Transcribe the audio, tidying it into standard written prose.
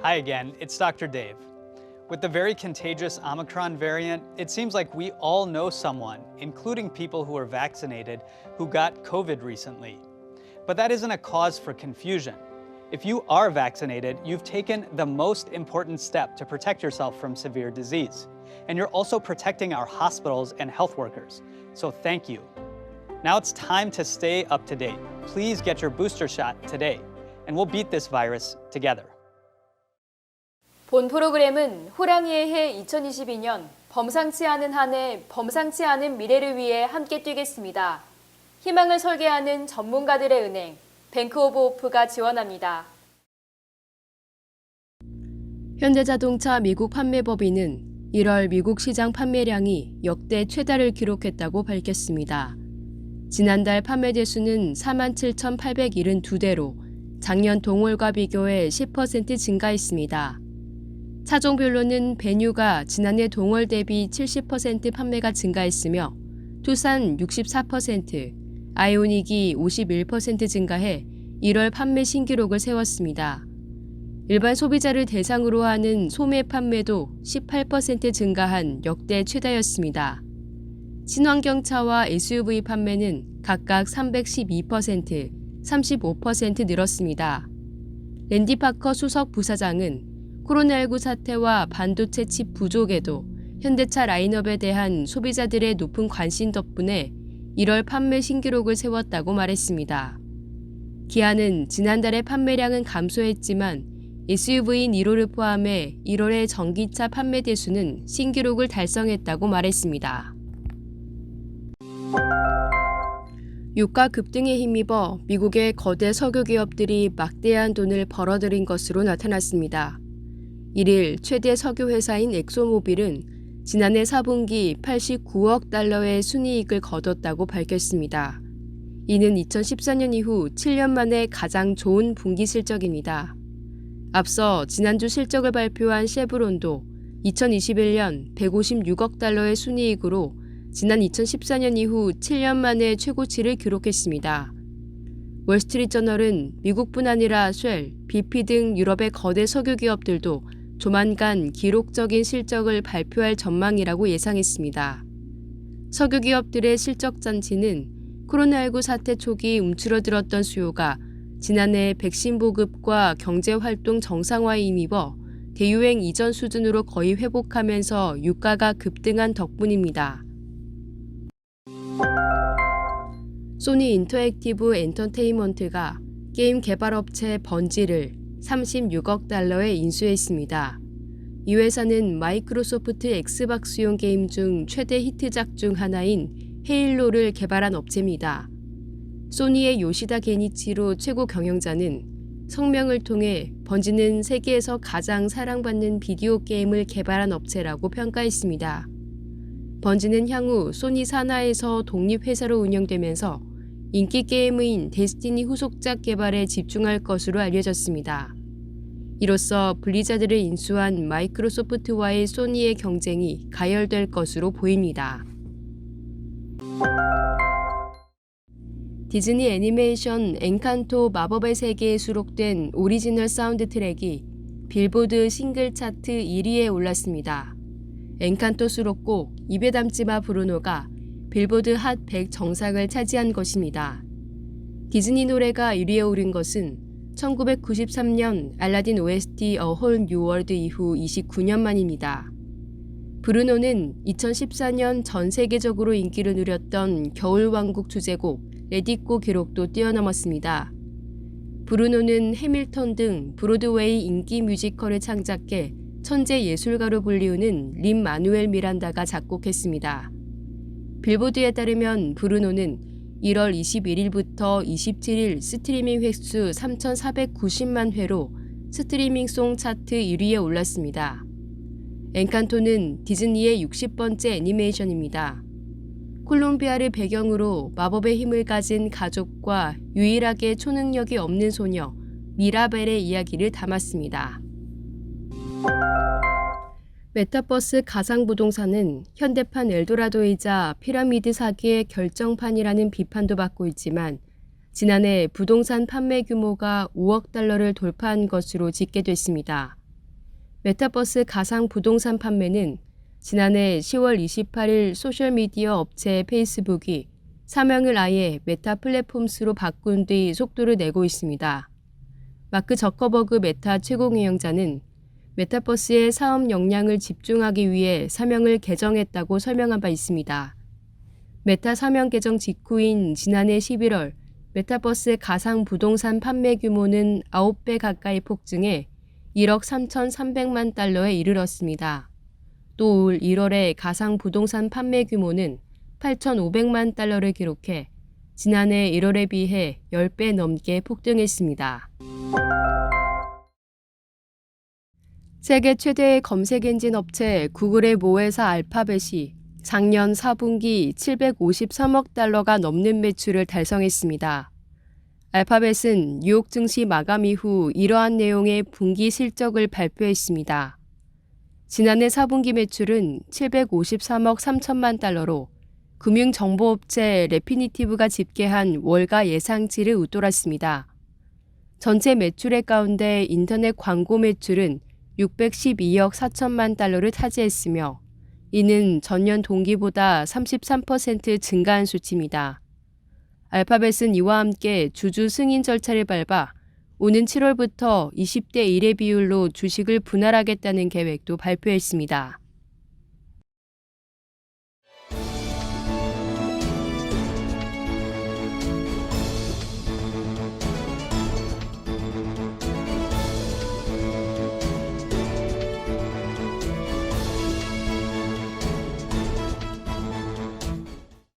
Hi again, it's Dr. Dave. With the very contagious Omicron variant, it seems like we all know someone, including people who are vaccinated, who got COVID recently. But that isn't a cause for confusion. If you are vaccinated, you've taken the most important step to protect yourself from severe disease. And you're also protecting our hospitals and health workers. So thank you. Now it's time to stay up to date. Please get your booster shot today, and we'll beat this virus together. 본 프로그램은 호랑이의 해 2022년 범상치 않은 한 해, 범상치 않은 미래를 위해 함께 뛰겠습니다. 희망을 설계하는 전문가들의 은행, 뱅크 오브 호프가 지원합니다. 현대자동차 미국 판매법인은 1월 미국 시장 판매량이 역대 최다를 기록했다고 밝혔습니다. 지난달 판매 대수는 47,872대로 작년 동월과 비교해 10% 증가했습니다. 차종별로는 베뉴가 지난해 동월 대비 70% 판매가 증가했으며 투싼 64%, 아이오닉이 51% 증가해 1월 판매 신기록을 세웠습니다. 일반 소비자를 대상으로 하는 소매 판매도 18% 증가한 역대 최다였습니다. 친환경차와 SUV 판매는 각각 312%, 35% 늘었습니다. 랜디 파커 수석 부사장은 코로나19 사태와 반도체 칩 부족에도 현대차 라인업에 대한 소비자들의 높은 관심 덕분에 1월 판매 신기록을 세웠다고 말했습니다. 기아는 지난달에 판매량은 감소했지만 SUV인 1호를 포함해 1월의 전기차 판매 대수는 신기록을 달성했다고 말했습니다. 유가 급등에 힘입어 미국의 거대 석유 기업들이 막대한 돈을 벌어들인 것으로 나타났습니다. 1일 최대 석유 회사인 엑소모빌은 지난해 4분기 89억 달러의 순이익을 거뒀다고 밝혔습니다. 이는 2014년 이후 7년 만에 가장 좋은 분기 실적입니다. 앞서 지난주 실적을 발표한 셰브론도 2021년 156억 달러의 순이익으로 지난 2014년 이후 7년 만에 최고치를 기록했습니다. 월스트리트저널은 미국뿐 아니라 쉘, BP 등 유럽의 거대 석유 기업들도 조만간 기록적인 실적을 발표할 전망이라고 예상했습니다. 석유 기업들의 실적 잔치는 코로나19 사태 초기 움츠러들었던 수요가 지난해 백신 보급과 경제활동 정상화에 힘입어 대유행 이전 수준으로 거의 회복하면서 유가가 급등한 덕분입니다. 소니 인터액티브 엔터테인먼트가 게임 개발업체 번지를 36억 달러에 인수했습니다. 이 회사는 마이크로소프트 엑스박스용 게임 중 최대 히트작 중 하나인 헤일로를 개발한 업체입니다. 소니의 요시다 게니치로 최고 경영자는 성명을 통해 번지는 세계에서 가장 사랑받는 비디오 게임을 개발한 업체라고 평가했습니다. 번지는 향후 소니 산하에서 독립회사로 운영되면서 인기 게임인 데스티니 후속작 개발에 집중할 것으로 알려졌습니다. 이로써 블리자드를 인수한 마이크로소프트와의 소니의 경쟁이 가열될 것으로 보입니다. 디즈니 애니메이션 엔칸토 마법의 세계에 수록된 오리지널 사운드 트랙이 빌보드 싱글 차트 1위에 올랐습니다. 엔칸토 수록곡 입에 담지마 브루노가 빌보드 핫 100 정상을 차지한 것입니다. 디즈니 노래가 1위에 오른 것은 1993년 알라딘 OST A Whole New World 이후 29년 만입니다. 브루노는 2014년 전 세계적으로 인기를 누렸던 겨울왕국 주제곡 레디고 기록도 뛰어넘었습니다. 브루노는 해밀턴 등 브로드웨이 인기 뮤지컬을 창작해 천재 예술가로 불리우는 린 마누엘 미란다가 작곡했습니다. 빌보드에 따르면 브루노는 1월 21일부터 27일 스트리밍 횟수 3,490만 회로 스트리밍송 차트 1위에 올랐습니다. 엔칸토는 디즈니의 60번째 애니메이션입니다. 콜롬비아를 배경으로 마법의 힘을 가진 가족과 유일하게 초능력이 없는 소녀 미라벨의 이야기를 담았습니다. 메타버스 가상부동산은 현대판 엘도라도이자 피라미드 사기의 결정판이라는 비판도 받고 있지만 지난해 부동산 판매 규모가 5억 달러를 돌파한 것으로 집계됐습니다. 메타버스 가상 부동산 판매는 지난해 10월 28일 소셜미디어 업체 페이스북이 사명을 아예 메타 플랫폼스로 바꾼 뒤 속도를 내고 있습니다. 마크 저커버그 메타 최고경영자는 메타버스의 사업 역량을 집중하기 위해 사명을 개정했다고 설명한 바 있습니다. 메타 사명 개정 직후인 지난해 11월 메타버스의 가상 부동산 판매 규모는 9배 가까이 폭증해 1억 3,300만 달러에 이르렀습니다. 또 올 1월에 가상 부동산 판매 규모는 8,500만 달러를 기록해 지난해 1월에 비해 10배 넘게 폭등했습니다. 세계 최대의 검색 엔진 업체 구글의 모회사 알파벳이 작년 4분기 753억 달러가 넘는 매출을 달성했습니다. 알파벳은 뉴욕 증시 마감 이후 이러한 내용의 분기 실적을 발표했습니다. 지난해 4분기 매출은 753억 3천만 달러로 금융정보업체 레피니티브가 집계한 월가 예상치를 웃돌았습니다. 전체 매출액 가운데 인터넷 광고 매출은 612억 4천만 달러를 차지했으며 이는 전년 동기보다 33% 증가한 수치입니다. 알파벳은 이와 함께 주주 승인 절차를 밟아 오는 7월부터 20대 1의 비율로 주식을 분할하겠다는 계획도 발표했습니다.